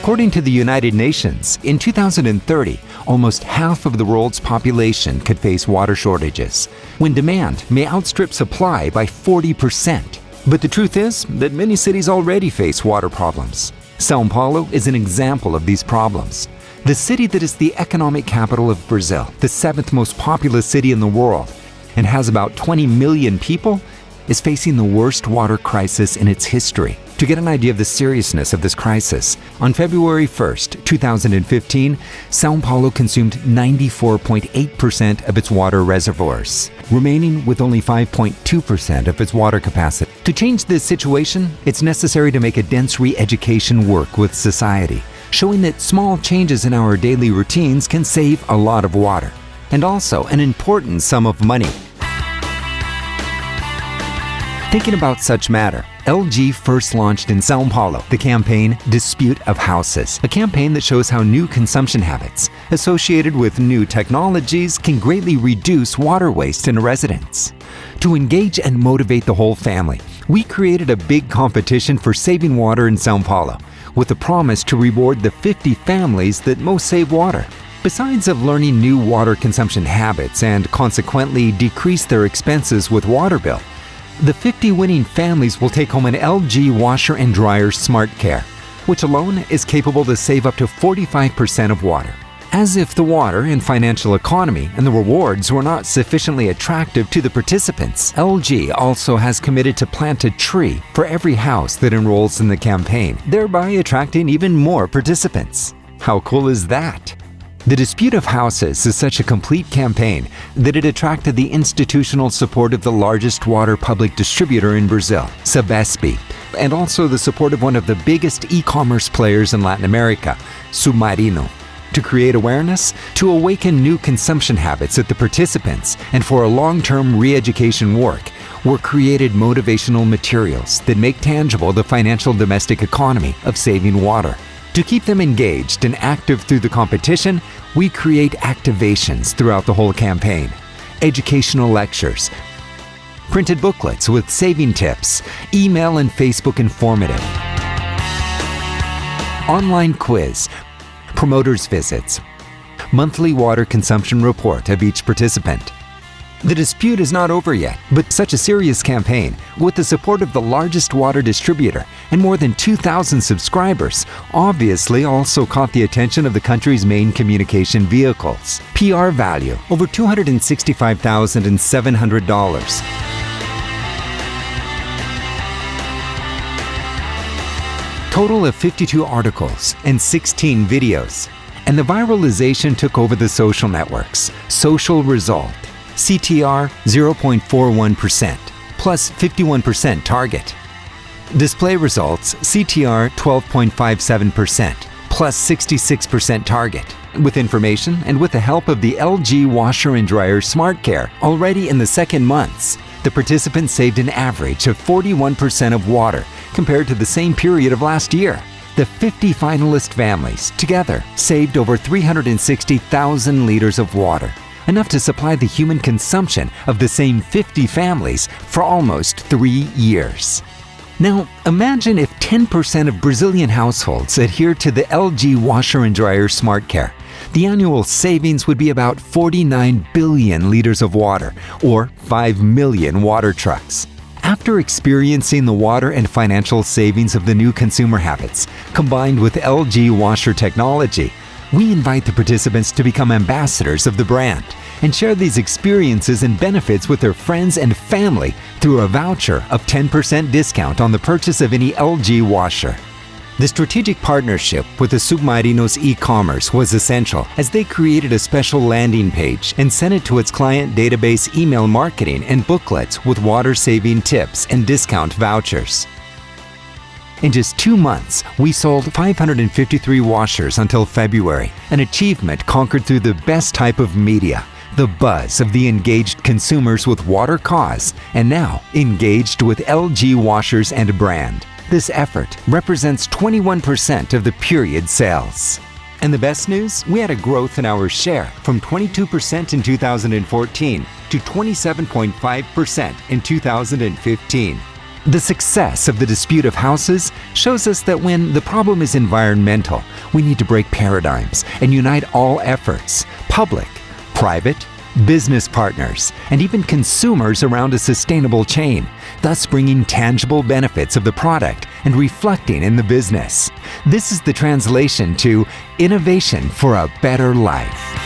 According to the United Nations, in 2030, almost half of the world's population could face water shortages, when demand may outstrip supply by 40%. But the truth is that many cities already face water problems. São Paulo is an example of these problems. The city that is the economic capital of Brazil, the seventh most populous city in the world, and has about 20 million people, is facing the worst water crisis in its history. To get an idea of the seriousness of this crisis, on February 1st, 2015, São Paulo consumed 94.8% of its water reservoirs, remaining with only 5.2% of its water capacity. To change this situation, it's necessary to make a dense re-education work with society, showing that small changes in our daily routines can save a lot of water, and also an important sum of money. Thinking about such matter, LG first launched in São Paulo the campaign Disputa de Casas, a campaign that shows how new consumption habits associated with new technologies can greatly reduce water waste in a residence. To engage and motivate the whole family, we created a big competition for saving water in São Paulo, with the promise to reward the 50 families that most save water. Besides of learning new water consumption habits and consequently decrease their expenses with water bill, the 50 winning families will take home an LG washer and dryer Smart Care, which alone is capable to save up to 45% of water. As if the water and financial economy and the rewards were not sufficiently attractive to the participants, LG also has committed to plant a tree for every house that enrolls in the campaign, thereby attracting even more participants. How cool is that? The Disputa de Casas is such a complete campaign that it attracted the institutional support of the largest water public distributor in Brazil, Sabesp, and also the support of one of the biggest e-commerce players in Latin America, Submarino. To create awareness, to awaken new consumption habits at the participants, and for a long-term re-education work, were created motivational materials that make tangible the financial domestic economy of saving water. To keep them engaged and active through the competition, we create activations throughout the whole campaign, educational lectures, printed booklets with saving tips, email and Facebook informative, online quiz, promoters visits, monthly water consumption report of each participant. The dispute is not over yet, but such a serious campaign, with the support of the largest water distributor and more than 2,000 subscribers, obviously also caught the attention of the country's main communication vehicles. PR value, over $265,700. Total of 52 articles and 16 videos. And the viralization took over the social networks. Social result. CTR 0.41%, plus 51% target. Display results CTR 12.57%, plus 66% target. With information and with the help of the LG washer and dryer Smart Care, already in the second months, the participants saved an average of 41% of water compared to the same period of last year. The 50 finalist families together saved over 360,000 liters of water, enough to supply the human consumption of the same 50 families for almost 3 years. Now, imagine if 10% of Brazilian households adhere to the LG washer and dryer Smart Care. The annual savings would be about 49 billion liters of water, or 5 million water trucks. After experiencing the water and financial savings of the new consumer habits, combined with LG washer technology, we invite the participants to become ambassadors of the brand and share these experiences and benefits with their friends and family through a voucher of 10% discount on the purchase of any LG washer. The strategic partnership with the Submarino's e-commerce was essential, as they created a special landing page and sent it to its client database email marketing and booklets with water-saving tips and discount vouchers. In just 2 months, we sold 553 washers until February, an achievement conquered through the best type of media, the buzz of the engaged consumers with water cause, and now engaged with LG washers and brand. This effort represents 21% of the period sales. And the best news? We had a growth in our share from 22% in 2014 to 27.5% in 2015. The success of the dispute of houses shows us that when the problem is environmental, we need to break paradigms and unite all efforts, public, private, business partners, and even consumers around a sustainable chain, thus bringing tangible benefits of the product and reflecting in the business. This is the translation to innovation for a better life.